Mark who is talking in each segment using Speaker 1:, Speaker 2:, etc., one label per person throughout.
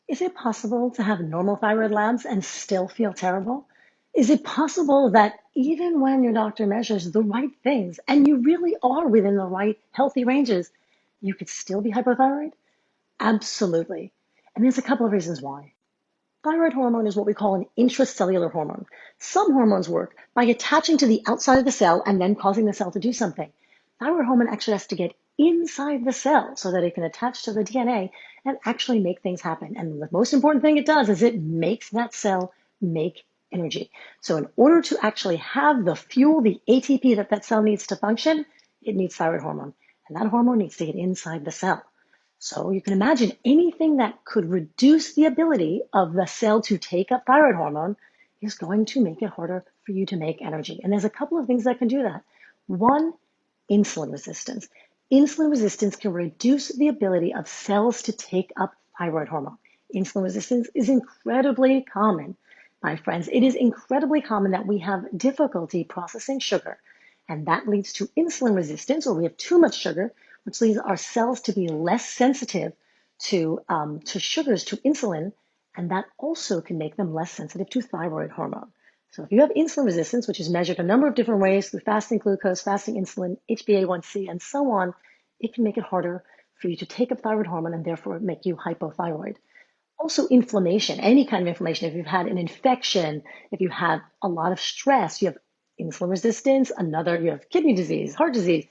Speaker 1: Is it possible to have normal thyroid labs and still feel terrible? Is it possible that even when your doctor measures the right things and you really are within the right healthy ranges, you could still be hypothyroid? Absolutely. And there's a couple of reasons why. Thyroid hormone is what we call an intracellular hormone. Some hormones work by attaching to the outside of the cell and then causing the cell to do something. Thyroid hormone actually has to get inside the cell so that it can attach to the DNA and actually make things happen. And the most important thing it does is it makes that cell make energy. So in order to actually have the fuel, the ATP that that cell needs to function, it needs thyroid hormone. And that hormone needs to get inside the cell. So you can imagine anything that could reduce the ability of the cell to take up thyroid hormone is going to make it harder for you to make energy. And there's a couple of things that can do that. One, insulin resistance. Insulin resistance can reduce the ability of cells to take up thyroid hormone. Insulin resistance is incredibly common, my friends. It is incredibly common that we have difficulty processing sugar, and that leads to insulin resistance, or we have too much sugar, which leads our cells to be less sensitive to sugars, to insulin, and that also can make them less sensitive to thyroid hormone. So if you have insulin resistance, which is measured a number of different ways through fasting glucose, fasting insulin, HbA1c, and so on, it can make it harder for you to take up thyroid hormone and therefore make you hypothyroid. Also, inflammation, any kind of inflammation. If you've had an infection, if you have a lot of stress, you have insulin resistance, you have kidney disease, heart disease,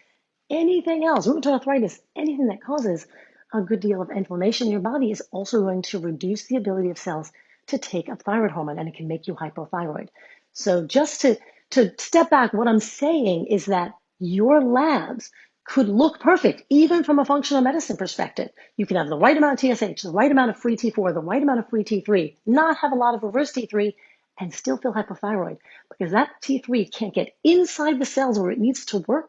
Speaker 1: anything else, rheumatoid arthritis, anything that causes a good deal of inflammation in your body is also going to reduce the ability of cells to take up thyroid hormone, and it can make you hypothyroid. So just to step back, what I'm saying is that your labs could look perfect, even from a functional medicine perspective. You can have the right amount of TSH, the right amount of free T4, the right amount of free T3, not have a lot of reverse T3, and still feel hypothyroid because that T3 can't get inside the cells where it needs to work.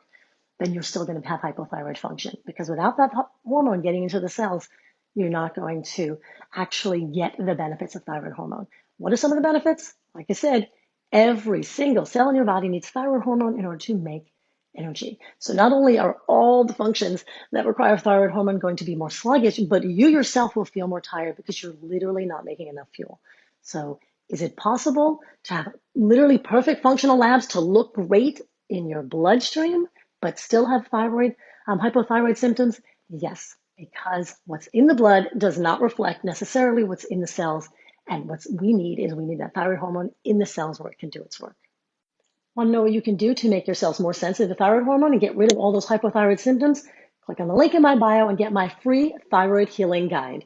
Speaker 1: Then you're still going to have hypothyroid function because without that hormone getting into the cells, you're not going to actually get the benefits of thyroid hormone. What are some of the benefits? Like I said, every single cell in your body needs thyroid hormone in order to make energy. So not only are all the functions that require thyroid hormone going to be more sluggish, but you yourself will feel more tired because you're literally not making enough fuel. So is it possible to have literally perfect functional labs to look great in your bloodstream, but still have hypothyroid symptoms? Yes, because what's in the blood does not reflect necessarily what's in the cells. And what we need that thyroid hormone in the cells where it can do its work. Want to know what you can do to make your cells more sensitive to thyroid hormone and get rid of all those hypothyroid symptoms? Click on the link in my bio and get my free thyroid healing guide.